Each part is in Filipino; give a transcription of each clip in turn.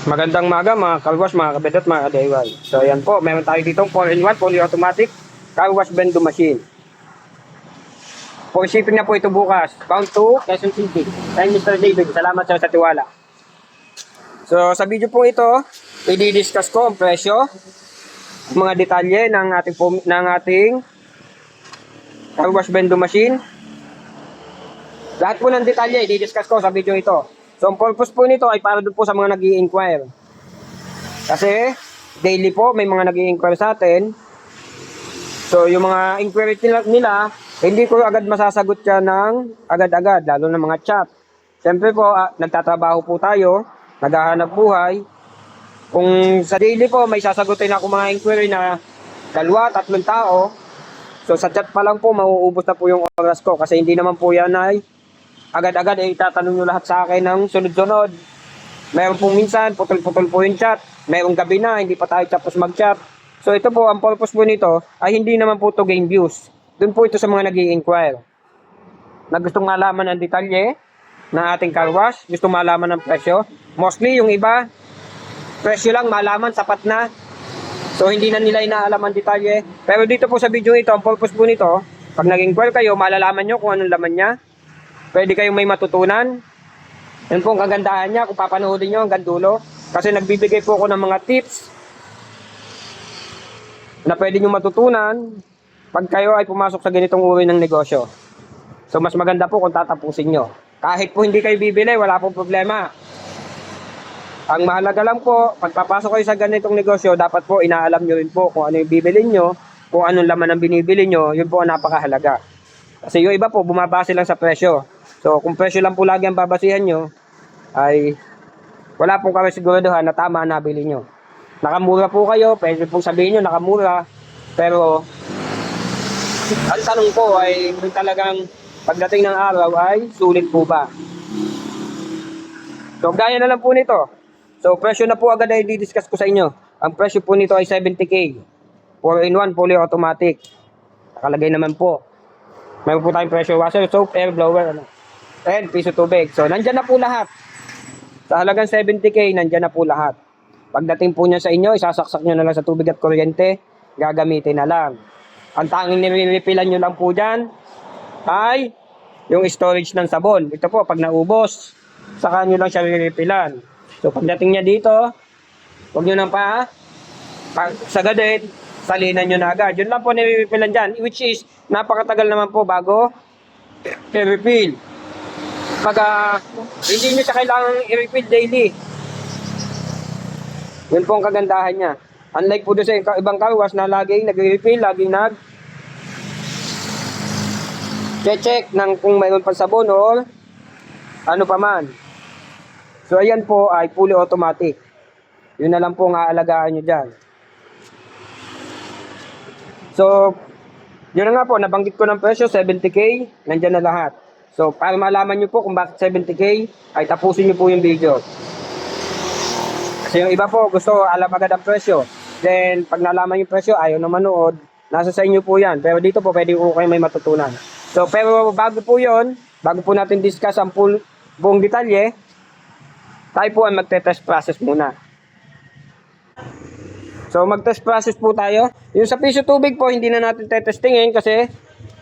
Magandang maga mga kalwas, mga kabedot, mga ka-DIY. So ayan po, meron tayo ditong 4-in-1 fully automatic car wash bendo machine. For shipping na po ito bukas. Bound to Quezon City. Thank Mr. David. Salamat sa tiwala. So sa video po ito, i-discuss ko ang presyo, mga detalye ng ating car wash bendo machine. Lahat po ng detalye i-discuss ko sa video ito. So, ang purpose po nito ay para doon po sa mga nag-i-inquire. Kasi, daily po, may mga nag-i-inquire sa atin. So, yung mga inquiry nila, hindi ko agad masasagot siya ng agad-agad, lalo na mga chat. Siyempre po, nagtatrabaho po tayo, naghahanap buhay. Kung sa daily po, may sasagutin ako mga inquiry na 2-3 tao. So, sa chat pa lang po, mauubos na po yung oras ko. Kasi hindi naman po yan ay agad-agad itatanong nyo lahat sa akin ng sunod-sunod. Meron pong minsan, putol-putol po yung chat. Merong gabi na, hindi pa tayo tapos mag-chat. So ito po, ang purpose po nito ay hindi naman po to gain views. Doon po ito sa mga nag-i-inquire. Na gustong malaman ng detalye na ating car wash, gustong malaman ng presyo. Mostly yung iba, presyo lang malaman, sapat na. So hindi na nila inaalam ang detalye. Pero dito po sa video ito, ang purpose po nito, pag nag-inquire kayo, malalaman nyo kung anong laman niya. Pwede kayong may matutunan. Yan po ang kagandahan niya kung papanoodin nyo hanggang dulo. Kasi nagbibigay po ako ng mga tips na pwede nyo matutunan pag kayo ay pumasok sa ganitong uri ng negosyo. So mas maganda po kung tatapusin nyo. Kahit po hindi kayo bibili, wala pong problema. Ang mahalaga lang po, pagpapasok kayo sa ganitong negosyo, dapat po inaalam nyo rin po kung ano yung bibilin nyo, kung anong laman ang binibili nyo, yun po ang napakahalaga. Kasi yung iba po, bumabase lang sa presyo. So, kung presyo lang po lagi ang babasihan nyo, ay wala pong kasiguraduhan na tama ang nabili nyo. Nakamura po kayo, pwede pong sabihin nyo nakamura, pero ang tanong po ay kung talagang pagdating ng araw ay sulit po ba? So, gaya na lang po nito. So, presyo na po agad ay didiscuss ko sa inyo. Ang presyo po nito ay 70K. 4-in-1 fully automatic. Nakalagay naman po. Meron po tayong pressure washer, soap, air blower, and piso tubig. So, nandyan na po lahat. Sa halagang 70K, nandyan na po lahat. Pagdating po niya sa inyo, isasaksak nyo na lang sa tubig at kuryente, gagamitin na lang. Ang tanging nire-refillan nyo lang po dyan ay yung storage ng sabon. Ito po, pag naubos, saka nyo lang siya re-refillan. So, pagdating niya dito, huwag nyo nang sagadin, salinan nyo na agad. Yun lang po nire-refillan dyan, which is, napakatagal naman po bago i-refill. Pag hindi nyo siya kailangang i-refill daily. Yun po ang kagandahan niya. Unlike po doon sa ibang car wash na laging nag-refill, laging check ng kung mayroon pang sabon or ano pa man. So ayan po ay fully automatic. Yun na lang po ang aalagaan nyo dyan. So, yun na nga po, nabanggit ko ng presyo, 70K, nandyan na lahat. So, para malaman nyo po kung bakit 70K, ay tapusin nyo po yung video. Kasi yung iba po, gusto alam agad ang presyo. Then, pag nalaman yung presyo, ayaw na manood, nasa sa inyo po yan. Pero dito po, pwede po kayo may matutunan. So, pero bago po yun, bago po natin discuss ang buong detalye, tayo po ay magte-test process muna. So, mag-test process po tayo. Yung sa piso tubig po, hindi na natin tetestingin kasi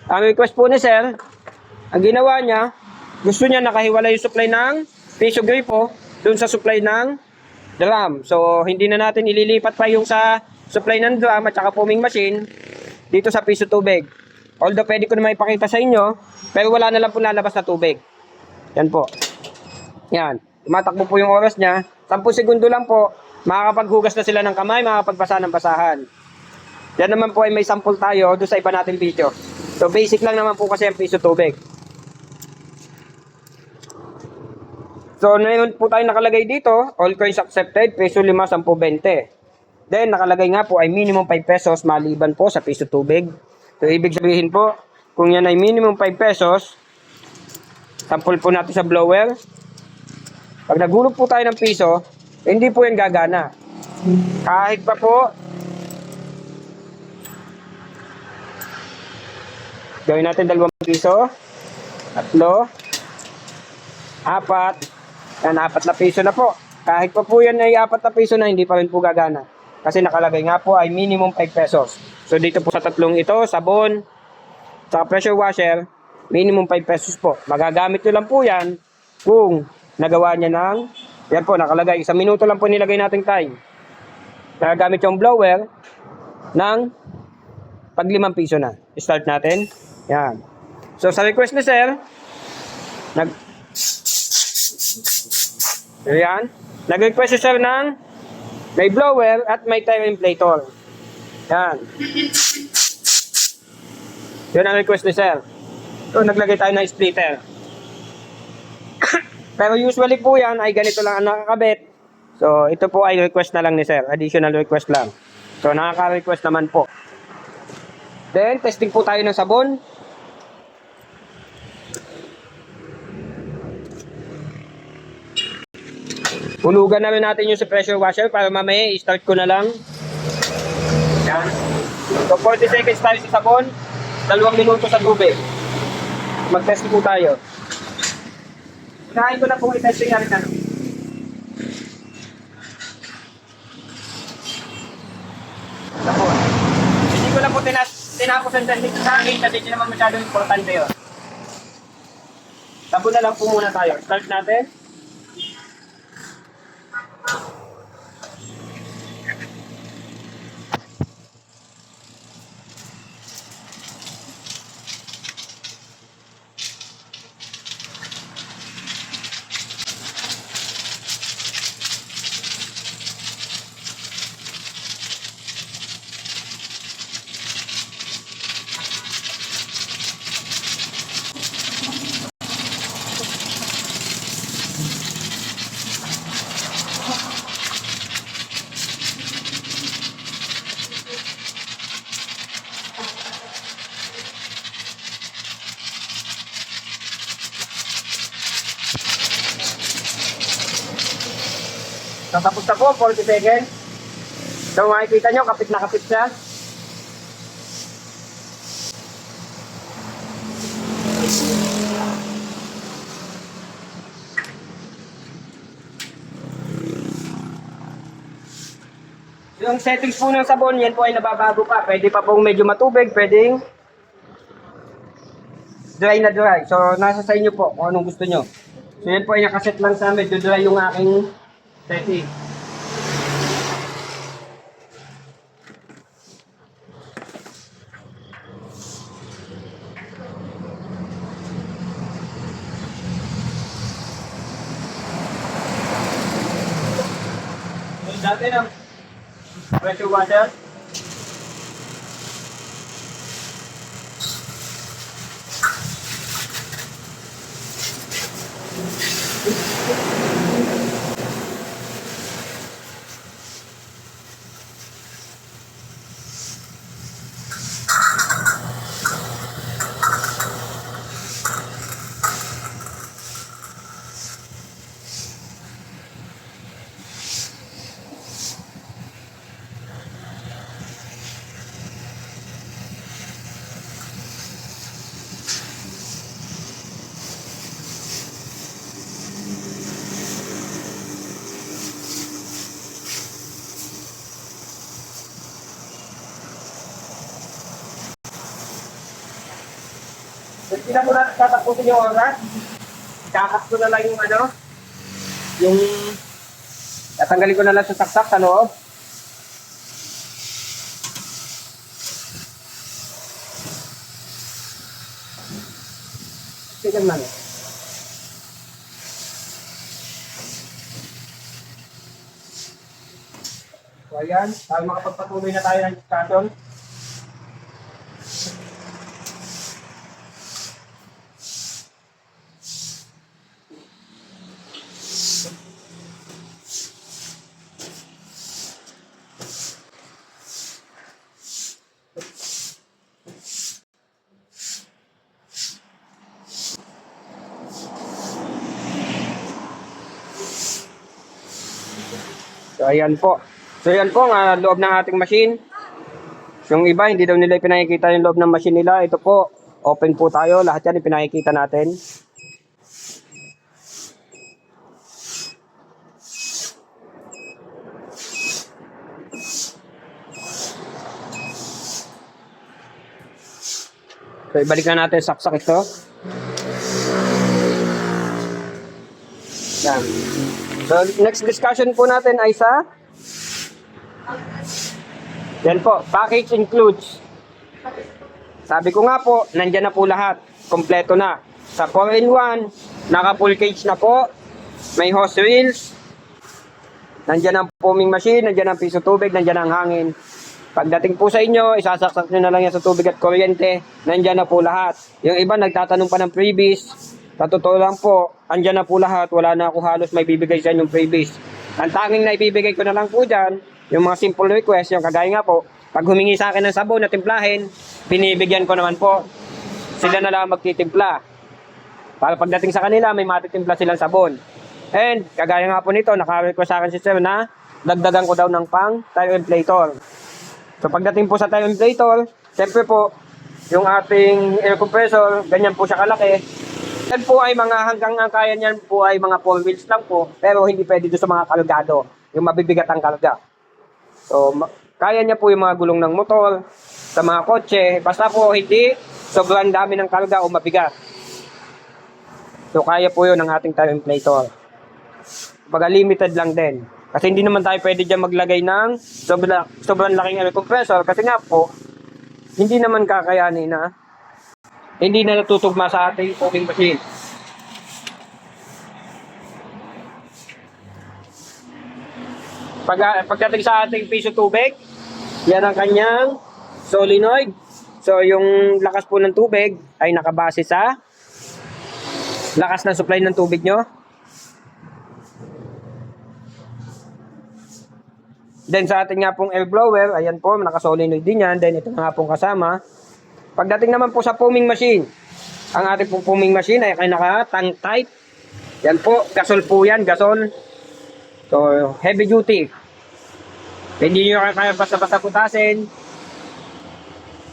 ang request po ni sir, ang ginawa niya, gusto niya nakahiwalay yung supply ng piso gripo dun sa supply ng drum. So, hindi na natin ililipat pa yung sa supply ng drum at saka foaming machine dito sa piso tubig. Although, pwede ko na maipakita sa inyo, pero wala na lang po lalabas na tubig. Yan po. Yan. Tumatakbo po yung oras niya. 10 segundo lang po, makakapaghugas na sila ng kamay, makakapagbasa ng basahan. Yan naman po ay may sample tayo doon sa iba nating video. So, basic lang naman po kasi ang piso tubig. So, meron po tayo nakalagay dito, all coins accepted, peso 5, 10, 20. Then, nakalagay nga po ay minimum 5 pesos maliban po sa piso tubig. So, ibig sabihin po, kung yan ay minimum 5 pesos, sample po natin sa blower. Pag nagulog po tayo ng piso, hindi po yan gagana. Kahit pa po, gawin natin 2 piso, 3, 4, yan, 4 na piso na po. Kahit pa po yan ay 4 na piso na, hindi pa rin po gagana. Kasi nakalagay nga po ay minimum 5 pesos. So dito po sa tatlong ito, sabon, sa pressure washer, minimum 5 pesos po. Magagamit nyo lang po yan kung nagawa niya ng, yan po nakalagay, 1 minuto lang po nilagay nating time. Nagagamit yung blower ng pag 5 piso na. Start natin. Yan. So sa request ni sir, Ayan. Nag-request si sir ng may blower at may tire inflator. Yan. Yun ang request ni sir. So, naglagay tayo ng splitter. Pero usually po yan ay ganito lang ang nakakabit. So, ito po ay request na lang ni sir. Additional request lang. So, nakaka-request naman po. Then, testing po tayo ng sabon. Hulugan na rin natin yung sa pressure washer para mamaya i-start ko na lang. Yan. So 40 seconds tayo sa sabon, 2 minuto sa tubig. Mag-test po tayo. Unahin ko na pong i-testing natin ano. Sabon. Hindi ko na po tinapos ang testing sa akin kasi hindi naman masyadong importante yun. Sabon na lang po muna tayo. Start natin. So, tapos na po, 40 seconds. So, makikita nyo, kapit na kapit siya. Yung settings po ng sabon, yan po ay nababago pa. Pwede pa pong medyo matubig, pwedeng dry na dry. So, nasa sa inyo po kung anong gusto nyo. So, yan po ay nakaset lang sa medyo dry yung aking setting. So, dati ng pressure washer. Hindi na muna tatapusin yung oras. Kakas ko na lang yung ano, yung tatanggalin ko na lang sa saksak sa loob. Tignan lang. So ayan, para makapagpatuloy na tayo ng discussion. So ayan po. So ayan po ang loob ng ating machine. Yung iba hindi daw nila ipinakikita yung loob ng machine nila. Ito po, open po tayo. Lahat yan ipinakikita natin. So, ibalik na natin saksak ito. Yan. So, next discussion po natin ay sa yan po, package includes. Sabi ko nga po, nandyan na po lahat. Kompleto na. Sa 4-in-1, naka full cage na po. May hose reels. Nandyan ang foaming machine, nandyan ang piso tubig, nandyan ang hangin. Pagdating po sa inyo, isasaksak nyo na lang yan sa tubig at kuryente. Nandyan na po lahat. Yung iba nagtatanong pa ng freebies. Sa totoo lang po, andyan na po lahat. Wala na ako halos may bibigay sa inyong freebies. Ang tanging na ibibigay ko na lang po dyan, yung mga simple request, yung kagaya nga po, pag humingi sa akin ng sabon na timplahin, binibigyan ko naman po. Sila na lang magtitimpla. Para pagdating sa kanila, may matitimpla silang sabon. And, kagaya nga po nito, naka-request sa akin si Sir na dagdagan ko daw ng pang tire inflator. So, pagdating po sa tire inflator, siyempre po, yung ating air compressor, ganyan po siya kalaki. Yan po ay mga hanggang ang kaya niyan po ay mga 4 wheels lang po, pero hindi pwede doon sa mga kargado, yung mabibigat ang karga. So, kaya niya po yung mga gulong ng motor, sa mga kotse, basta po hindi sobrang dami ng karga o mabigat. So, kaya po yun ng ating tire inflator. Baga limited lang din. Kasi hindi naman tayo pwede dyan maglagay ng sobrang laking air compressor kasi nga po, hindi naman kakayanin na hindi na natutugma sa ating foaming machine. Pagdating sa ating piso tubig, yan ang kanyang solenoid. So yung lakas po ng tubig ay nakabase sa lakas ng supply ng tubig nyo. Then sa ating nga pong air blower, ayan po, naka-solenoid din yan. Then ito nga pong kasama. Pagdating naman po sa foaming machine, ang ating pong foaming machine ay naka-tank type. Yan po, gasol po yan, gasol. So, heavy duty. Hindi nyo kaya basta-basta putasin.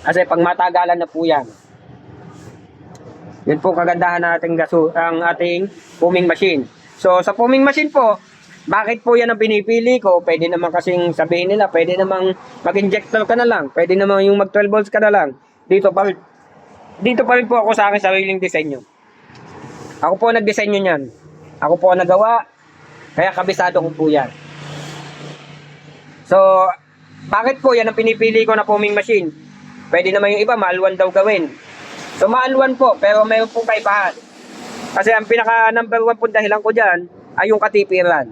Kasi pag matagalan na po yan. Yan po kagandahan nating ang ating foaming machine. So, sa foaming machine po, bakit po yan ang pinipili ko? Pwede naman kasing sabihin nila, pwede namang mag-injector ka na lang. Pwede namang yung mag 12 volts ka na lang. Dito pa rin po ako sa akin sariling disenyo. Ako po nagdisenyo niyan. Ako po ang nagawa. Kaya kabisado ko po yan. So, bakit po yan ang pinipili ko na foaming machine? Pwede naman yung iba, maalwan daw gawin. So, maalwan po, pero mayroon pong kaibahan. Kasi ang pinaka number 1 po dahilan ko dyan ay yung katipiran.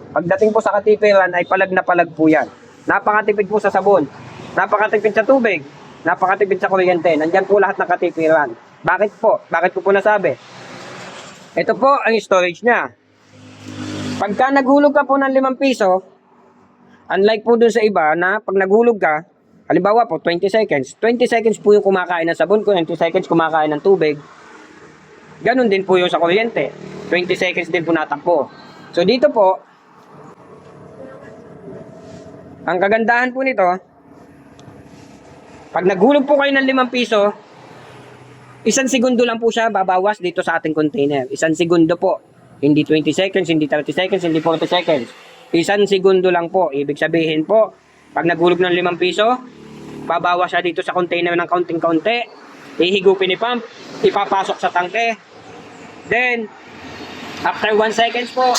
Pagdating po sa katipiran ay palag na palag po yan. Napakatipid po sa sabon. Napakatipid sa tubig. Napakatipid sa kuryente. Nandyan po lahat ng katipiran. Bakit po? Bakit ko po nasabi? Ito po ang storage niya. Pagka naghulog ka po ng 5 piso, unlike po dun sa iba na pag naghulog ka, halimbawa po 20 seconds. 20 seconds po yung kumakain ng sabon ko, 20 seconds kumakain ng tubig. Ganon din po yung sa kuryente. 20 seconds din po natakbo. So dito po, ang kagandahan po nito, pag naghulog po kayo ng 5 piso, 1 segundo lang po siya babawas dito sa ating container. 1 segundo po. Hindi 20 seconds, hindi 30 seconds, hindi 40 seconds. 1 segundo lang po. Ibig sabihin po, pag naghulog ng 5 piso, babawas siya dito sa container ng kaunting-kaunti. Ihigupin ni pump, ipapasok sa tangke. Then, after 1 seconds po,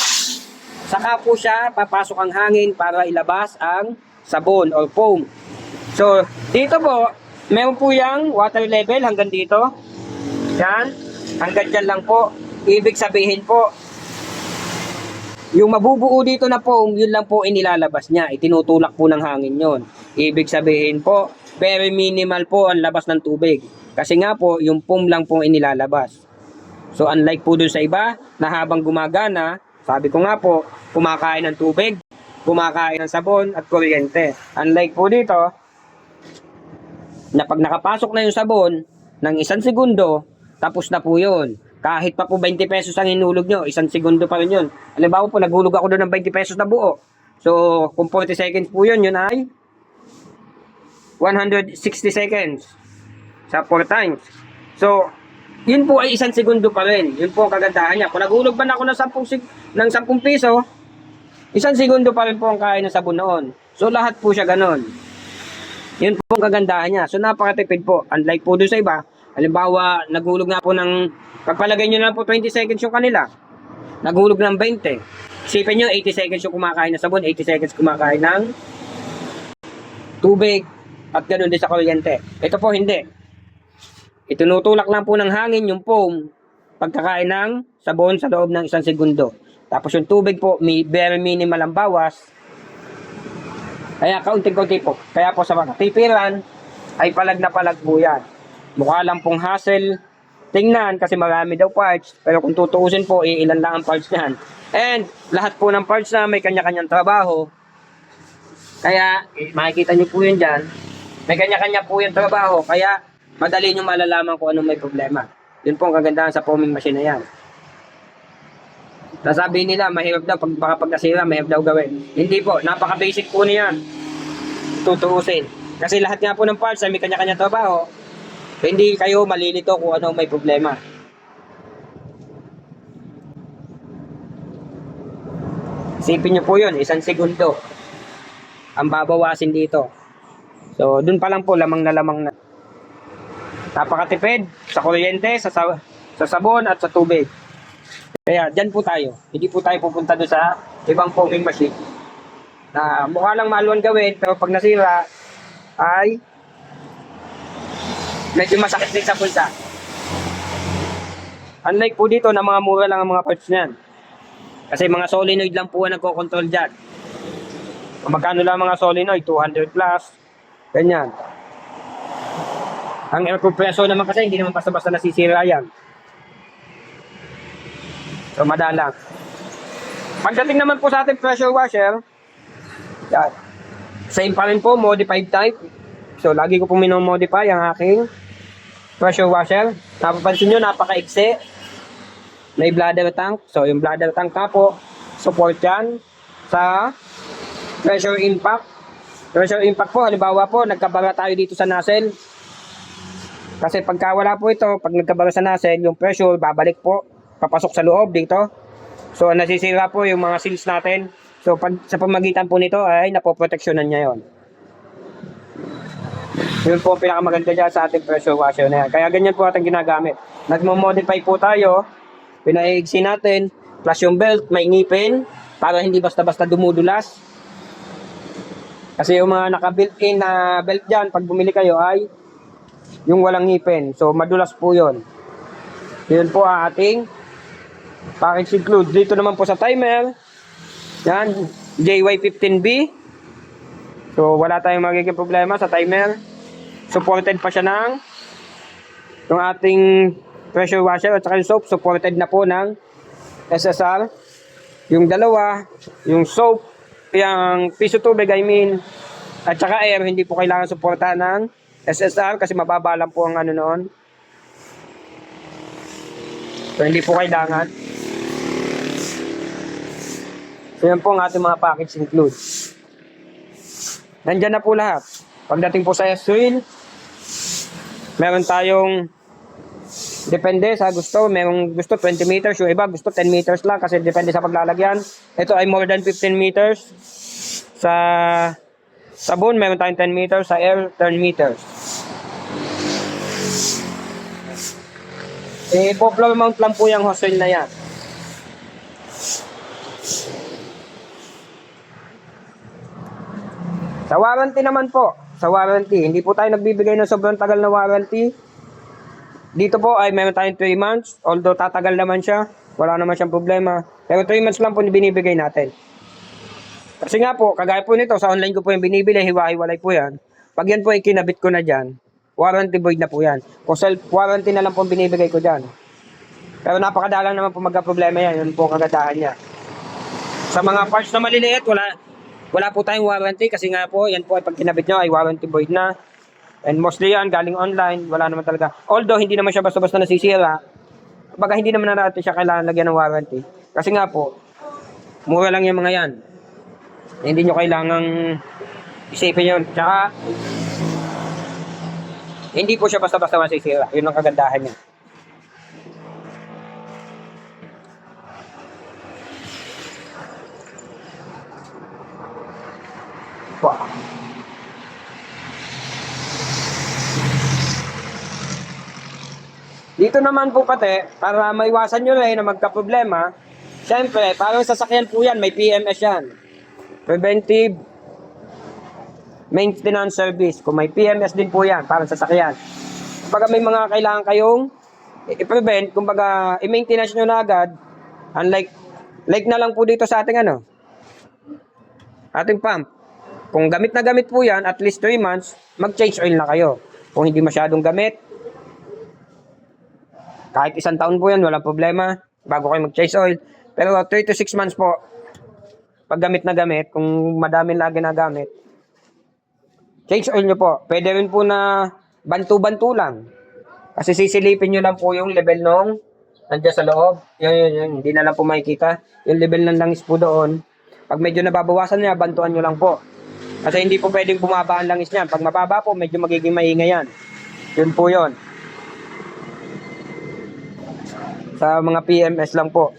saka po siya papasok ang hangin para ilabas ang sabon or foam. So, dito po, meron po yung water level hanggang dito. Yan, hanggang dyan lang po. Ibig sabihin po, yung mabubuo dito na foam, yun lang po inilalabas niya. Itinutulak po ng hangin yun. Ibig sabihin po, very minimal po ang labas ng tubig. Kasi nga po, yung foam lang po inilalabas. So, unlike po dun sa iba, na habang gumagana, sabi ko nga po, kumakain ng tubig, kumakain ng sabon at kuryente. Unlike po dito, na pag nakapasok na yung sabon, ng 1 segundo, tapos na po yun. Kahit pa po 20 pesos ang hinulog nyo, 1 segundo pa rin yun. Halimbawa po, naghulog ako doon ng 20 pesos na buo. So, kung 40 seconds po yun, yun ay 160 seconds sa 4 times. So, yun po ay 1 segundo pa rin. Yun po ang kagandahan niya. Kung naghulog man ako ng 10 piso, 1 segundo pa rin po ang kain ng sabon noon. So, lahat po siya ganon. Yun po ang kagandahan niya. So, napakatipid po. Unlike po doon sa iba, Halimbawa, naghulog nga po ng, pagpalagay nyo na po 20 seconds yung kanila, naghulog ng 20. Isipin nyo, 80 seconds yung kumakain ng sabon, 80 seconds kumakain ng tubig, at ganoon din sa kuryente. Ito po hindi. Itinutulak lang po ng hangin yung foam pagkakain ng sabon sa loob ng 1 segundo. Tapos yung tubig po, may very minimal ang bawas. Kaya kaunting-kaunti po. Kaya po sa mga tipiran, ay palag na palag po yan. Mukha lang pong hassle tingnan kasi marami daw parts. Pero kung tutuusin po, ilan lang ang parts niyan. And lahat po ng parts na may kanya-kanyang trabaho. Kaya makikita niyo po yun dyan. May kanya-kanya po yung trabaho. Kaya madali nyo malalaman kung anong may problema. Yun po ang kagandahan sa foaming machine na yan. Nasabi nila, mahirap daw, pag nasira, mahirap daw gawin. Hindi po, napaka-basic po niyan. Tutuusin. Kasi lahat nga po ng parts ay may kanya-kanya trabaho. Hindi kayo malilito kung ano may problema. Isipin nyo po yun, 1 segundo. Ang babawasin dito. So, dun pa lang po, lamang na lamang na. Napakatipid sa kuryente, sa sabon at sa tubig. Kaya dyan po tayo. Hindi po tayo pupunta doon sa ibang foaming machine. Na mukha lang maluwan gawin, pero pag nasira ay medyo masakit din sa pulsa. Unlike po dito na mga mura lang ang mga parts niyan. Kasi mga solenoid lang po ang nagko-control dyan. Magkano lang mga solenoid? 200 plus. Ganyan. Ang air compressor naman kasi hindi naman basta-basta nasisira yan. So madalang. Pagdating naman po sa ating pressure washer, yan. Same pa rin po, modified type. So lagi ko po minomodify ang aking pressure washer. Napapansin nyo, napaka-iksi. May bladder tank. So yung bladder tank na po, support yan sa pressure impact. Pressure impact po, halimbawa po, nagkabara tayo dito sa nozzle. Kasi pagka wala po ito, pag nagkabara sa nozzle, yung pressure babalik po, papasok sa loob dito. So nasisira po yung mga seals natin. So pag, sa pamagitan po nito ay napoproteksyonan niya yon. Yun po pinakamaganda dyan sa ating pressure washer na yan. Kaya ganyan po ating ginagamit. Nagmo-modify po tayo, pinaigsi natin, plus yung belt, may ngipin, para hindi basta-basta dumudulas. Kasi yung mga naka-built-in na belt dyan, pag bumili kayo ay yung walang ngipin. So madulas po yun. Yun po ang ating package include. Dito naman po sa timer, yan, JY15B. So wala tayong magiging problema sa timer. Supported pa siya ng yung ating pressure washer at saka yung soap. Supported na po ng SSR. Yung dalawa, yung soap, yung piso tubig, I mean, at saka air, hindi po kailangan suportahan ng SSR kasi mababa lang po ang ano noon. So hindi po kailangan. So yan po ang ating mga package include. Nandyan na po lahat. Pagdating po sa S-Wheel, meron tayong depende sa gusto. Merong gusto 20 meters, yung iba gusto 10 meters lang kasi depende sa paglalagyan. Ito ay more than 15 meters. Sa sabon, meron tayong 10 meters. Sa air, 10 meters. Po-floor mount lang po yung hose na yan. Sa warranty naman po, sa warranty, hindi po tayo nagbibigay ng sobrang tagal na warranty. Dito po ay meron tayong 3 months, although tatagal naman siya, wala naman siyang problema. Pero 3 months lang po binibigay natin. Kasi nga po, kagaya po nito, sa online ko po yung binibili, hiwa-hiwalay po yan. Pag yan po ay kinabit ko na dyan, warranty void na po yan. O self-warranty na lang po binibigay ko dyan. Pero napakadalang naman po magka-problema yan, yun po kagandahan niya. Sa mga parts na maliliit, wala po tayong warranty kasi nga po, yan po ay pag kinabit nyo ay warranty void na. And mostly yan, galing online, wala naman talaga. Although, hindi naman siya basta-basta nasisira. Baga, hindi naman natin siya kailangan lagyan ng warranty. Kasi nga po, mura lang yung mga yan. Hindi nyo kailangang isipin yun. Tsaka, hindi po siya basta-basta masisira. Yun ang kagandahan niya. Wow. Dito naman po pati, para maiwasan nyo rin na magka-problema, syempre, parang sasakyan po yan, may PMS yan. Preventive Maintenance Service. Kung may PMS din po yan, parang sasakyan. Kapag may mga kailangan kayong i-prevent, kumbaga i-maintenance nyo na agad, unlike na lang po dito sa ating ating pump. Kung gamit na gamit po yan, at least 3 months, mag-change oil na kayo. Kung hindi masyadong gamit, kahit 1 taon po yan, walang problema, bago kayo mag-change oil. Pero 3 to 6 months po, pag gamit na gamit, kung madami lagi na gamit, change oil nyo po. Pwede rin po na bantu-bantu lang. Kasi sisilipin nyo lang po yung level nung nandiyan sa loob. Yun, hindi na lang po makikita. Yung level ng langis po doon. Pag medyo nababawasan niya, bantuan nyo lang po. Kasi hindi po pwedeng bumaba ang langis niyan. Pag mababa po, medyo magiging maingay yan. Yun po yun. Sa mga PMS lang po.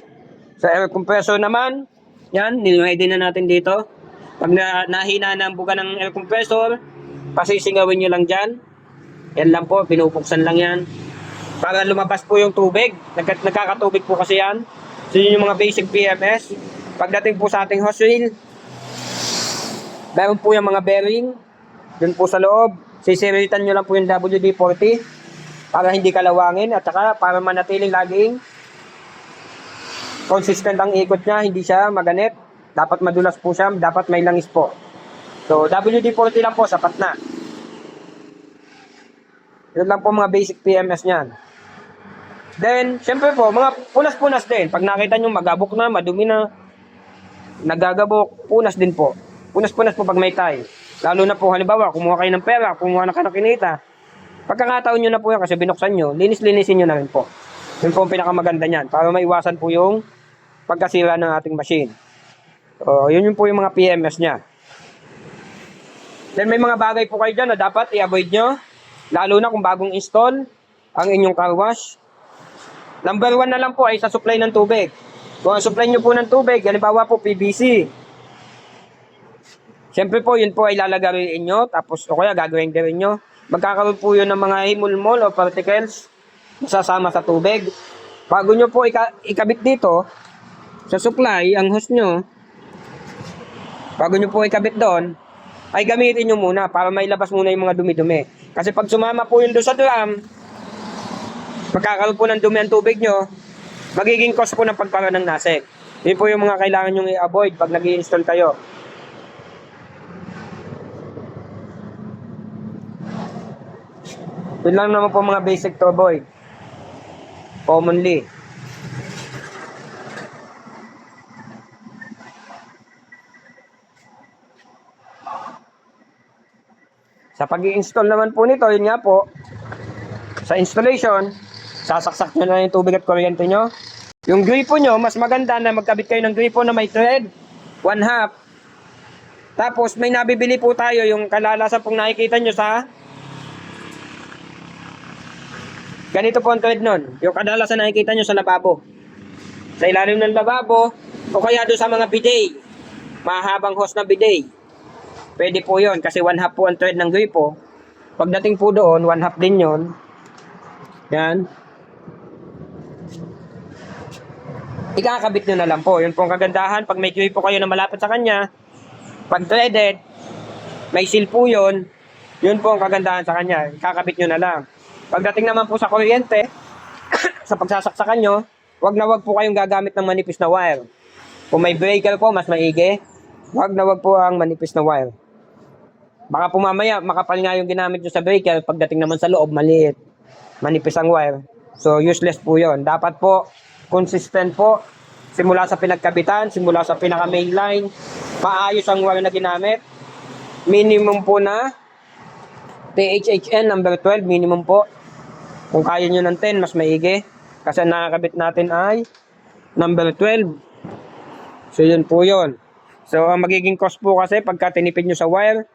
Sa air compressor naman, yan, niluhay din na natin dito. Pag nahina na ang buga ng air compressor, pasisingawin nyo lang dyan. Yan lang po, pinupuksan lang yan. Para lumabas po yung tubig. Nagkakatubig po kasi yan. So yun yung mga basic PMS. Pagdating po sa ating hose reel, meron po yung mga bearing. Dun po sa loob. Sisiritan nyo lang po yung WD-40 para hindi kalawangin at saka para manatiling laging consistent ang ikot niya, hindi siya maganit. Dapat madulas po siya, dapat may langis po. So, WD-40 lang po, sapat na. Yun lang po mga basic PMS niyan. Then, syempre po, mga punas-punas din. Pag nakita nyo magabok na, madumi na, nagagabok, punas din po. Punas-punas po pag may tie. Lalo na po, halimbawa, kumuha kayo ng pera, kumuha na kayo ng kinita. Pagkakataon nyo na po yan kasi binuksan nyo, linis-linisin nyo na rin po. Yun po ang pinakamaganda niyan, para maiwasan po yung pagkasira ng ating machine. So, yun po yung mga PMS niya. Then may mga bagay po kayo dyan na dapat i-avoid nyo. Lalo na kung bagong install ang inyong car wash. Number 1 na lang po ay sa supply ng tubig. Kung ang supply nyo po ng tubig, halimbawa po PVC. Siyempre po, yun po ay lalagarin nyo. Tapos o kaya gagawin din nyo. Magkakaroon po yun ng mga himulmol o particles masasama sa tubig. Bago nyo po ikabit dito sa supply, ang hose nyo, bago nyo po ikabit doon, ay gamitin nyo muna para mailabas muna yung mga dumi-dumi. Kasi pag sumama po yun doon sa drum, magkakaroon po ng dumi ang tubig nyo, magiging cause po ng pagpara ng nasik. Yun po yung mga kailangan nyo i-avoid pag nag-i-install kayo. Yun lang naman po mga basic to avoid. Commonly. Sa pag-i-install naman po nito, yun nga po, sa installation, sasaksak nyo na yung tubig at kuryente nyo. Yung gripo nyo, mas maganda na magkabit kayo ng gripo na may thread, 1/2. Tapos may nabibili po tayo, yung kalalasan pong nakikita nyo sa ganito po ang thread nun. Yung kadalasan nakikita nyo sa lababo. Sa ilalim ng lababo, o kaya doon sa mga bidet. Mahabang hose na bidet. Pwede po yun, kasi 1/2 po ang thread ng gripo. Pagdating po doon, 1/2 din yun. Yan. Ikakabit nyo na lang po. Yun po ang kagandahan. Pag may gripo kayo na malapit sa kanya, pag threaded, may seal po yun. Yun po ang kagandahan sa kanya. Ikakabit nyo na lang. Pagdating naman po sa kuryente, sa pagsasaksakan nyo, wag po kayong gagamit ng manipis na wire. Kung may breaker po, mas maigi. Wag po ang manipis na wire. Baka po mamaya, makapal nga yung ginamit nyo sa breaker, pagdating naman sa loob, maliit. Manipis ang wire. So, useless po yon. Dapat po, consistent po. Simula sa pinagkabitan, simula sa pinaka-main line, maayos ang wire na ginamit. Minimum po na THHN number 12, minimum po. Kung kaya nyo ng 10, mas maigi. Kasi nakakabit natin ay number 12. So, yun po yun. So, ang magiging cost po kasi pagka tinipid nyo sa wire,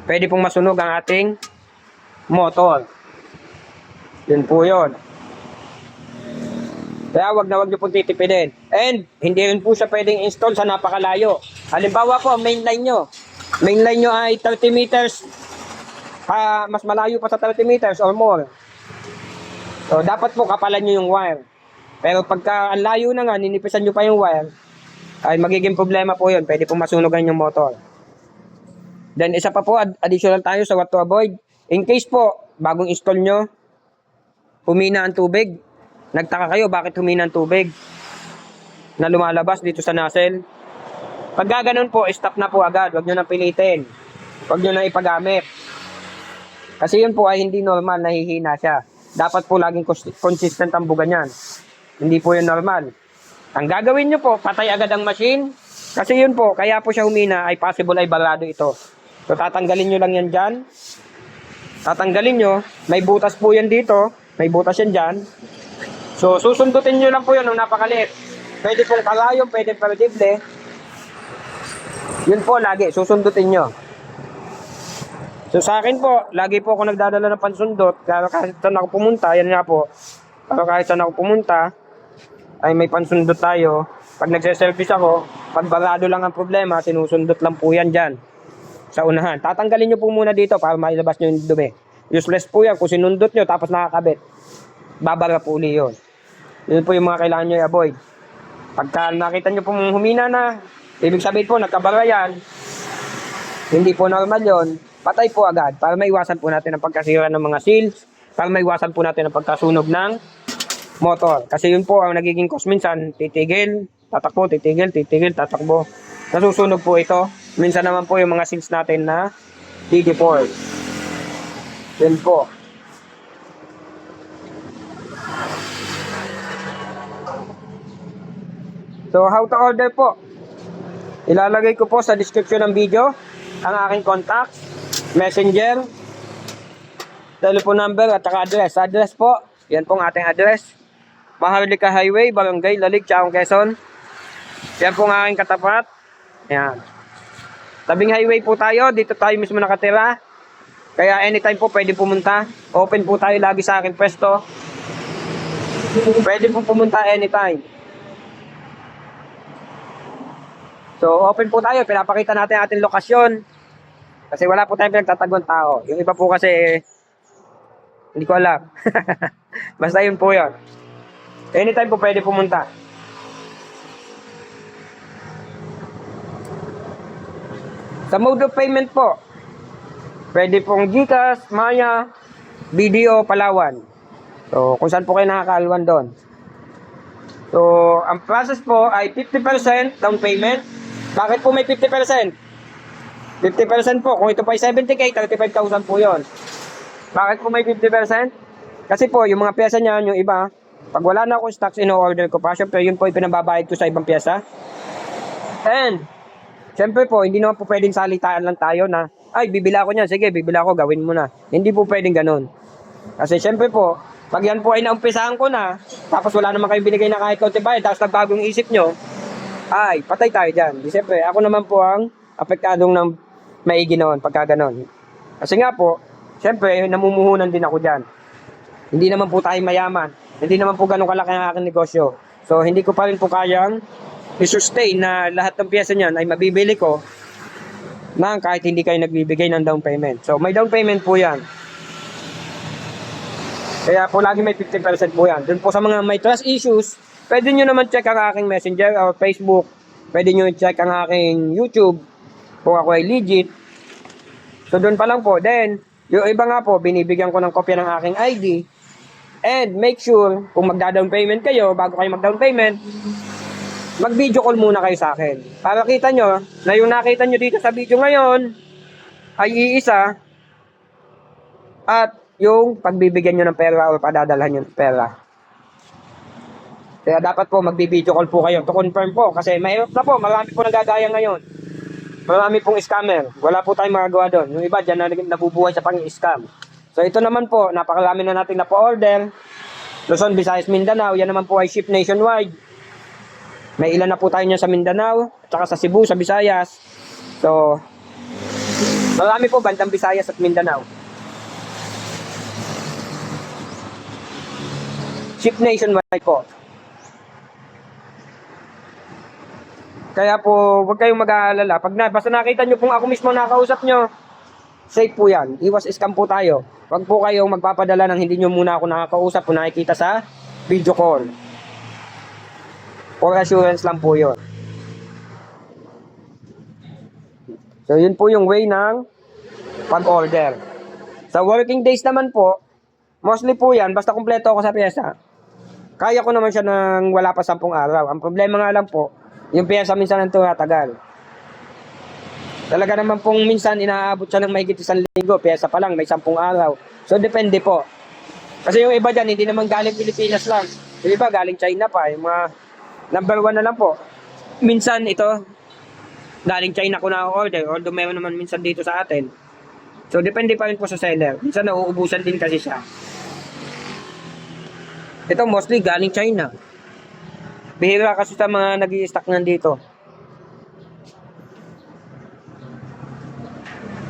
pwede pong masunog ang ating motor. Yun po yun. Kaya wag nyo pong titipidin. And, hindi rin po siya pwedeng install sa napakalayo. Halimbawa po, main line nyo. Main line nyo ay 30 meters, mas malayo pa sa 30 meters or more. So, dapat po kapalan nyo yung wire. Pero pagka ang layo na nga, ninipisan nyo pa yung wire, ay magiging problema po yun. Pwede po masunugan yung motor. Then, isa pa po, additional tayo sa what to avoid. In case po, bagong install nyo, humina ang tubig. Nagtaka kayo, bakit humina ang tubig na lumalabas dito sa nozzle? Pag gaganon po, stop na po agad. Huwag nyo nang pilitin. Huwag nyo nang ipagamit. Kasi yun po ay hindi normal, nahihina siya. Dapat po laging consistent ang buga niyan. Hindi po yun normal. Ang gagawin nyo po, patay agad ang machine. Kasi yun po, kaya po siya humina, ay possible ay barado ito. So tatanggalin nyo lang yan dyan. Tatanggalin nyo, may butas po yan dito. May butas yan dyan. So susundutin nyo lang po yun ng napakaliit. Pwede pong kalayo, pwede perdible. Yun po lagi, susundutin nyo. So sa akin po, lagi po ako nagdadala ng pansundot. Kaya kahit saan ako pumunta, yan nga po. Pero kahit saan ako pumunta, ay may pansundot tayo. Pag nagse-service ako, pag barado lang ang problema, sinusundot lang po yan dyan. Sa unahan. Tatanggalin nyo po muna dito para mailabas nyo yung dumi. Useless po yan kung sinundot nyo tapos nakakabit. Babara po uli yun. Yun po yung mga kailangan nyo i-avoid. Pagka nakita nyo pong humina na, ibig sabihin po nagkabara yan, hindi po normal yun. Patay po agad para maiwasan po natin ang pagkasira ng mga seals, para maiwasan po natin ang pagkasunog ng motor. Kasi yun po ang nagiging cause minsan, titigil, tatakbo, titigil, titigil, tatakbo. Nasusunog po ito. Minsan naman po yung mga seals natin na DD4. Yun po. So how to order po? Ilalagay ko po sa description ng video ang aking contacts, messenger, telephone number at saka address. Address po, yan pong ating address. Maharlika Highway, Barangay Lalig, Chaong, Quezon. Yan pong aking katapat. Yan. Tabing highway po tayo, dito tayo mismo nakatira. Kaya anytime po pwede pumunta. Open po tayo lagi sa aking pwesto. Pwede po pumunta anytime. So open po tayo, pinapakita natin ating lokasyon. Kasi wala po tayong pinagtatagong tao. Yung iba po kasi, hindi ko alam. Basta yun po yun. Anytime po pwede pumunta. Sa mode of payment po, pwede pong GCash, Maya, BDO, Palawan. So, kung saan po kayo nakakaalwan doon. So, ang process po ay 50% down payment. Bakit po may 50%? 50% po, kung ito pa ay 70K, 35,000 po yun. Bakit po may 50%? Kasi po, yung mga pyesa niyan, yung iba, pag wala na akong stocks, ino-order ko pa. Siyempre, yun po yung pinababayad ko sa ibang pyesa. And, siyempre po, hindi naman po pwedeng salitaan lang tayo na, ay, bibila ako niyan, sige, bibila ako, gawin mo na. Hindi po pwedeng ganun. Kasi siyempre po, pag yan po ay naumpisahan ko na, tapos wala naman kayong binigay na kahit kaunti bayad, tapos nagbagong isip nyo, ay, patay tayo dyan. Di siyempre, ako naman po ang apektadong ng maigi noon, pagka ganon. Kasi nga po, siyempre, namumuhunan din ako dyan. Hindi naman po tayo mayaman. Hindi naman po ganun kalaki ang aking negosyo. So, hindi ko pa rin po kayang i-sustain na lahat ng pyesa niyan ay mabibili ko na kahit hindi kayo nagbibigay ng down payment. So, may down payment po yan. Kaya po lagi may 50% po yan. Doon po sa mga may trust issues, pwede nyo naman check ang aking messenger or Facebook. Pwede nyo check ang aking YouTube kung ako ay legit. So doon pa lang po. Then, yung iba nga po, binibigyan ko ng kopya ng aking ID. And make sure, kung magda-down payment kayo, bago kayo mag-down payment, mag-video call muna kayo sa akin. Para kita nyo na yung nakita nyo dito sa video ngayon ay iisa at yung pagbibigyan nyo ng pera o padadalhan nyo ng pera. Kaya dapat po magbi-video call po kayo to confirm po kasi mahirap na po, marami po nagagaya ngayon. Marami pong scammer. Wala po tayong magagawa doon. Yung iba dyan na nabubuhay sa pang-scam. So ito naman po, napakarami na natin na po-order. Luzon, Visayas, Mindanao. Yan naman po ay ship nationwide. May ilan na po tayo niyan sa Mindanao, at saka sa Cebu, sa Visayas. So, marami po bandang Visayas at Mindanao. Ship nationwide po. Kaya po, huwag kayong mag-aalala. Basta nakita nyo pong ako mismo nakausap nyo, safe po yan. Iwas scam po tayo. Huwag po kayong magpapadala ng hindi nyo muna ako nakakausap o nakikita sa video call. For assurance lang po yun. So, yun po yung way ng pag-order. Sa working days naman po, mostly po yan, basta kumpleto ako sa pyesa, kaya ko naman siya ng wala pa 10 araw. Ang problema nga lang po, yung pyesa minsan ang tumatagal. Talaga naman pong minsan inaabot siya ng mahigit 1 linggo, pyesa pa lang, may 10 araw. So, depende po. Kasi yung iba dyan, hindi naman galing Pilipinas lang. Yung iba, galing China pa. Yung mga number 1 na lang po. Minsan ito, galing China ko na order, although meron naman minsan dito sa atin. So, depende pa rin po sa seller. Minsan nauubusan din kasi siya. Ito mostly galing China. Bihira kasi sa mga nag-i-stock nandito.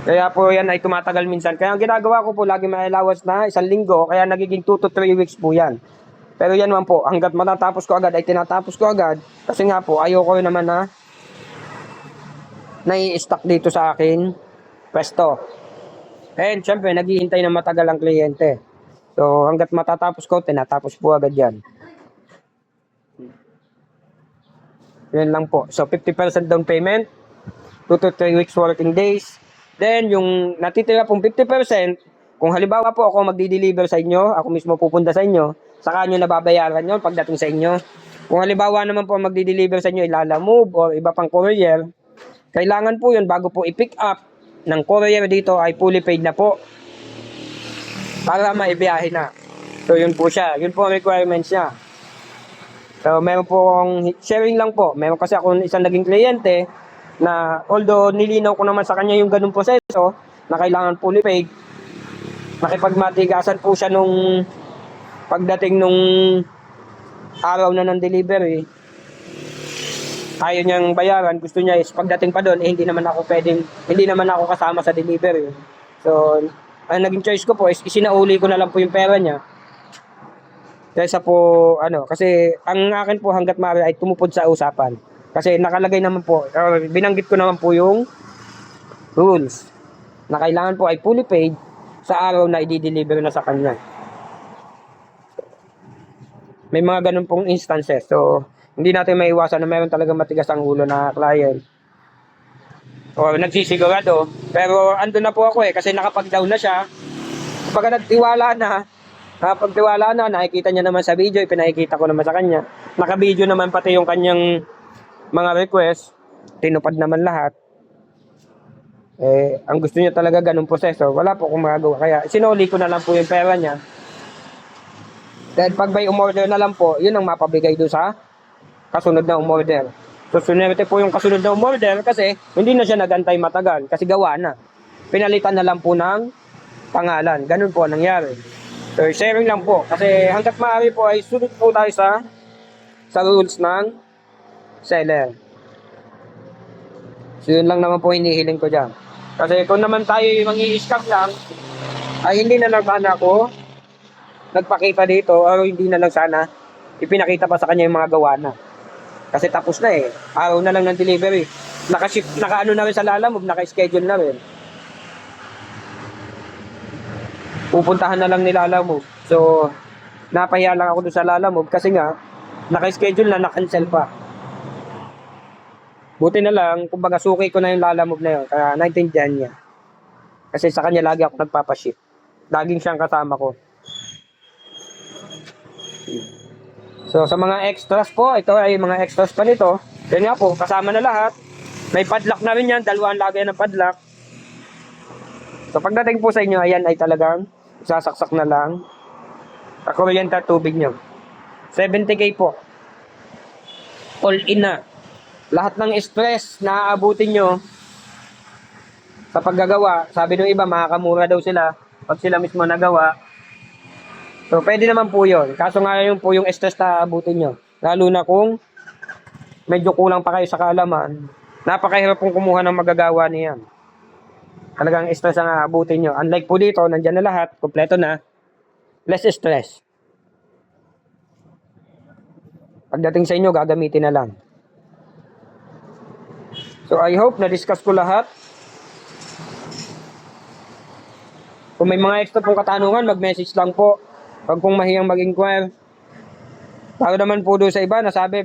Kaya po yan ay tumatagal minsan. Kaya ang ginagawa ko po, lagi may allowance na 1 linggo. Kaya nagiging 2 to 3 weeks po yan. Pero yan naman po, hanggat matatapos ko agad ay tinatapos ko agad. Kasi nga po, ayoko naman na nai-stock dito sa akin pwesto. And syempre, naghihintay na matagal ang kliyente. So, hanggat matatapos ko, tinatapos po agad yan. Yan lang po. So, 50% down payment, 2 to 3 weeks working days. Then, yung natitira pong 50%, kung halimbawa po ako magdi-deliver sa inyo, ako mismo pupunta sa inyo, saka nyo nababayaran yun pagdating sa inyo. Kung halimbawa naman po magdi-deliver sa inyo, Lalamove or iba pang courier, kailangan po yun bago po i-pick up ng courier dito ay fully paid na po para maibiyahe na. So yun po siya. Yun po ang requirements niya. So meron po akong sharing lang po. Meron kasi ako isang naging kliyente na although nilinaw ko naman sa kanya yung ganung proseso na kailangan fully paid, nakipagmatigasan po siya nung pagdating nung araw na ng delivery. Ayaw niyang bayaran, gusto niya is pagdating pa doon, hindi naman ako kasama sa delivery. So, ang naging choice ko po is isinauli ko na lang po yung pera niya. Kaysa po, kasi ang akin po hanggat maaari ay tumupod sa usapan. Kasi nakalagay naman po, binanggit ko naman po yung rules na kailangan po ay fully paid sa araw na i-deliver na sa kanya. May mga ganun pong instances. So, hindi natin maiwasan na meron talaga matigas ang ulo na client. O nagsisigurado. Pero ando na po ako kasi nakapag-down na siya. Kapag nagtiwala na, nakikita niya naman sa video, pinakikita ko naman sa kanya. Naka-video naman pati yung kanyang mga request. Tinupad naman lahat. Ang gusto niya talaga ganung proseso. Wala po akong magagawa. Kaya sinuli ko na lang po yung pera niya. Dahil pag may umorder na lang po, yun ang mapabigay doon sa kasunod na umorder. So, sunerte po yung kasunod na umorder kasi hindi na siya nagantay matagal kasi gawa na. Pinalitan na lang po ng pangalan. Ganun po nangyari. So, sharing lang po. Kasi hanggat maaari po ay sunod po tayo sa rules ng seller. So, yun lang naman po hinihiling ko dyan. Kasi kung naman tayo yung mangi-scam lang, ay hindi na lang sana ako nagpakita dito o hindi na lang sana ipinakita pa sa kanya yung mga gawa na. Kasi tapos na araw na lang ng delivery. Naka-ano na rin sa Lalamove, naka-schedule na rin. Pupuntahan na lang ni Lalamove. So, napahiya lang ako doon sa Lalamove kasi nga, naka-schedule na, na-cancel pa. Buti na lang, kumbaga suki ko na yung Lalamove na yun, kaya naintindihan niya. Kasi sa kanya lagi ako nagpapaship. Laging siyang kasama ko. So sa mga extras po, ito ay mga extras pa nito. Yan nga po, kasama na lahat. May padlock na rin yan, dalawang lagay ng padlock. So pagdating po sa inyo, ayan ay talagang sasaksak na lang. Kuryente at tubig nyo. 70k po. All in na. Lahat ng stress na aabutin nyo sa paggagawa, sabi ng iba, makakamura daw sila pag sila mismo nagawa. So, pwede naman po yun. Kaso nga yun po yung stress na abutin nyo. Lalo na kung medyo kulang pa kayo sa kaalaman, napakahirap pong kumuha ng magagawa niyan. Talagang stress ang abutin nyo. Unlike po dito, nandyan na lahat, kompleto na, less stress. Pagdating sa inyo, gagamitin na lang. So, I hope na-discuss ko lahat. Kung may mga extra pong katanungan, mag-message lang po. Huwag pong mahiyang mag-inquire. Para naman po doon sa iba, nasabi,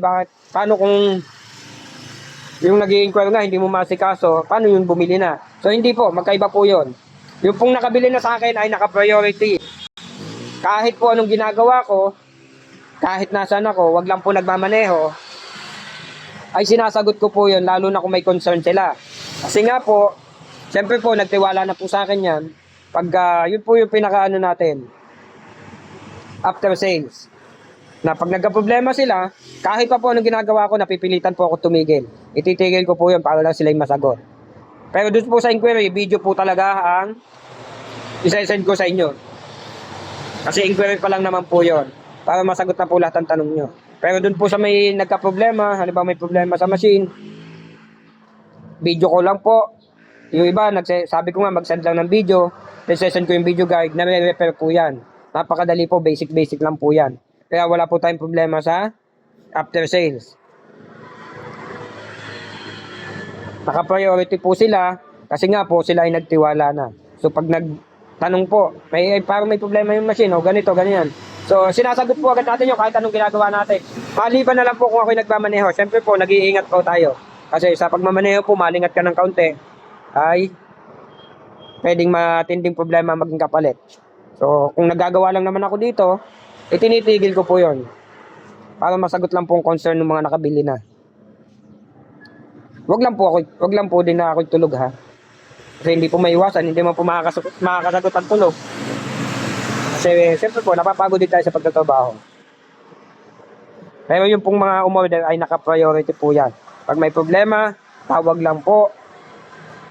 paano kung yung nag-i-inquire nga, hindi mo masikaso, paano yung bumili na? So, hindi po, magkaiba po yun. Yung pong nakabili na sa akin ay naka-priority. Kahit po anong ginagawa ko, kahit nasaan ako, wag lang po nagmamaneho, ay sinasagot ko po yun, lalo na kung may concern sila. Kasi nga po, siyempre po, nagtiwala na po sa akin yan. Pag yun po yung pinakaano natin, after sales. Na pag nagka-problema sila, kahit pa po anong ginagawa ko, napipilitan po ako tumigil. Ititigil ko po yun para lang sila yung masagot. Pero doon po sa inquiry, video po talaga ang isa-send ko sa inyo. Kasi inquiry pa lang naman po yun. Para masagot na po lahat ng tanong nyo. Pero doon po sa may nagka-problema, halimbawa may problema sa machine, video ko lang po. Yung iba, sabi ko nga, mag-send lang ng video. Then send ko yung video guide, nare-repair po yan. Napakadali po, basic lang po yan. Kaya wala po tayong problema sa after sales. Naka-priority po sila kasi nga po sila ay nagtiwala na. So pag nagtanong po, parang may problema yung machine o ganito, ganyan. So sinasagot po agad natin yung kahit anong ginagawa natin. Maliban na lang po kung ako'y nagmamaneho. Siyempre po, nag-iingat po tayo. Kasi sa pagmamaneho po, malingat ka ng kaunti, ay pwedeng matinding problema maging kapalit. So kung nagagawa lang naman ako dito, itinitigil ko po yon para masagot lang po ang concern ng mga nakabili na. Wag lang po din na ako tulog ha. Kasi hindi po maiwasan, hindi man po makakasagot ang tulog. Kasi siyempre po, napapagod din tayo sa pagtatrabaho. Pero yung pong mga umorder ay naka-priority po yan. Pag may problema, tawag lang po,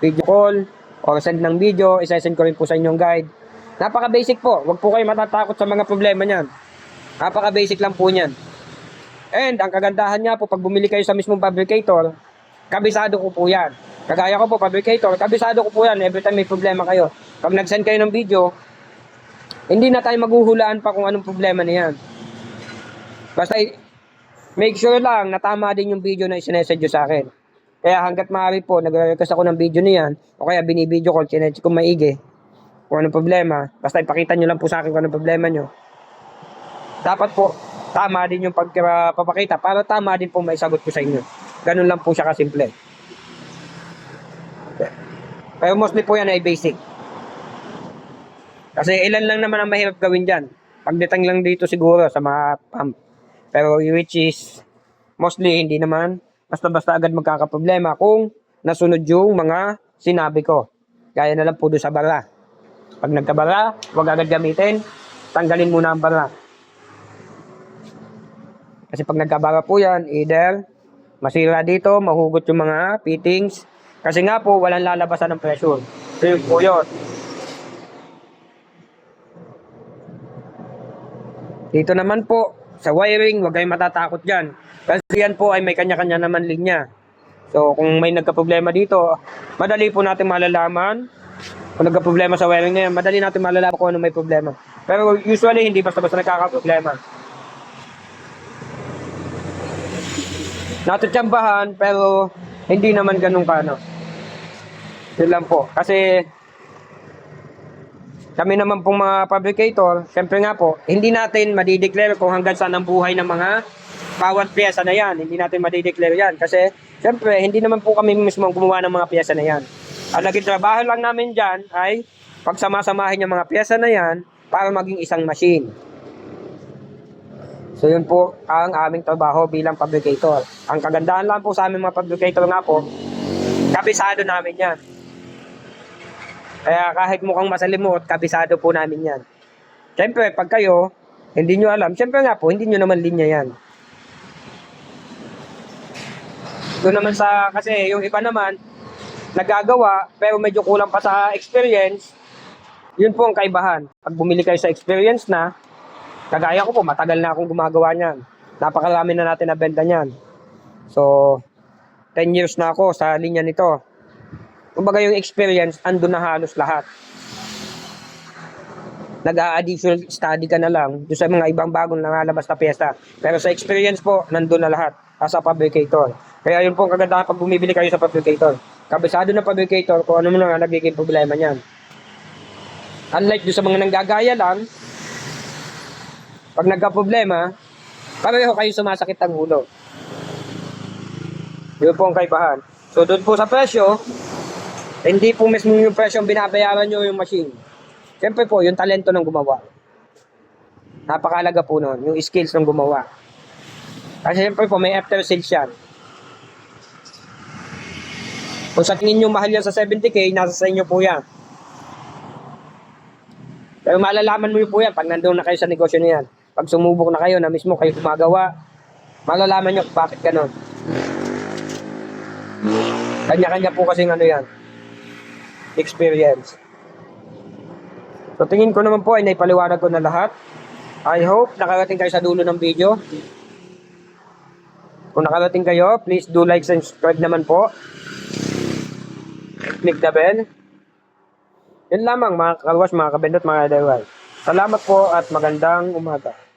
video call, or send ng video, isa-send ko rin po sa inyong guide. Napaka-basic po, wag po kayo matatakot sa mga problema niyan. Napaka-basic lang po niyan. And ang kagandahan niya po, pag bumili kayo sa mismong fabricator, kabisado ko po yan. Kagaya ko po, fabricator, kabisado ko po yan every time may problema kayo. Pag nag-send kayo ng video, hindi na tayo maghuhulaan pa kung anong problema niyan. Basta make sure lang na tama din yung video na isinesend nyo sa akin. Kaya hanggat maaari po, nag-request ako ng video niyan, o kaya binibideo call, chinecheck ko maigi kung anong problema. Basta ipakita nyo lang po sa akin kung anong problema nyo. Dapat po, tama din yung pagpapakita para tama din po maisagot ko sa inyo. Ganun lang po siya kasimple. Pero mostly po yan ay basic. Kasi ilan lang naman ang mahirap gawin dyan. Pagdetang lang dito siguro sa mga pump. Pero which is, mostly hindi naman basta-basta agad magkakaproblema kung nasunod yung mga sinabi ko. Gaya na lang po doon sa bara. Pag nagkabara, huwag agad gamitin. Tanggalin muna ang bara. Kasi pag nagkabara po yan, either masira dito, mahugot yung mga fittings. Kasi nga po, walang lalabasan ng pressure. So yun po yun. Dito naman po, sa wiring, huwag kayong matatakot dyan. Kasi yan po ay may kanya-kanya naman linya. So kung may nagka-problema dito, madali po natin malalaman. Kung nagka-problema sa wiring na yan, madali natin malalaman kung ano may problema. Pero usually, hindi basta-basta nagkaka-problema. Natutsambahan, pero hindi naman ganun paano. Yun lang po. Kasi kami naman pong mga fabricator, syempre nga po, hindi natin madideclare kung hanggang saan ang buhay ng mga bawat piyesa na yan. Hindi natin madideclare yan. Kasi syempre, hindi naman po kami mismo gumawa ng mga piyesa na yan. Ang naging trabaho lang namin dyan ay pagsama-samahin yung mga piyesa na yan para maging isang machine. So yun po ang aming trabaho bilang fabricator. Ang kagandahan lang po sa aming mga fabricator nga po, kabisado namin yan. Kaya kahit mukhang masalimot, kabisado po namin yan. Siyempre, pag kayo, hindi nyo alam, siyempre nga po, hindi nyo naman linya yan. Doon naman kasi yung iba naman, nagagawa, pero medyo kulang pa sa experience, yun po ang kaibahan. Pag bumili kayo sa experience na, kagaya ko po, matagal na akong gumagawa niyan. Napakarami na natin na benta niyan. So, 10 years na ako sa linya nito. Kumbaga yung experience, andun na halos lahat. Nag-a-additional study ka na lang doon sa mga ibang bagong nangalabas na piyesta. Pero sa experience po, nandun na lahat as a fabricator. Kaya yun po ang kagandahan pag bumibili kayo sa fabricator. Kabisado ng fabricator kung ano mo na nagiging problema niyan. Unlike doon sa mga nanggagaya lang, pag nagka-problema, pareho kayo sumasakit ang ulo. Yun po ang kaibahan. So doon po sa presyo, hindi po mismo yung presyo ang binabayaran nyo yung machine. Siyempre po, yung talento ng gumawa. Napakalaga po nun, yung skills ng gumawa. Kasi siyempre po, may after sales yan. Kung sa tingin nyo mahal yan sa 70K, nasa sa inyo po yan. Pero malalaman mo yun po yan pag nandun na kayo sa negosyo na yan. Pag sumubok na kayo na mismo kayo gumagawa, malalaman nyo bakit ganun. Kanya-kanya po kasing ano yan, experience. So tingin ko naman po ay naipaliwanag ko na lahat. I hope nakarating kayo sa dulo ng video. Kung nakarating kayo, please do like and subscribe naman po. Click the bell. Yun lamang mga kakarwas, mga kabendot, mga DIY. Salamat po at magandang umaga.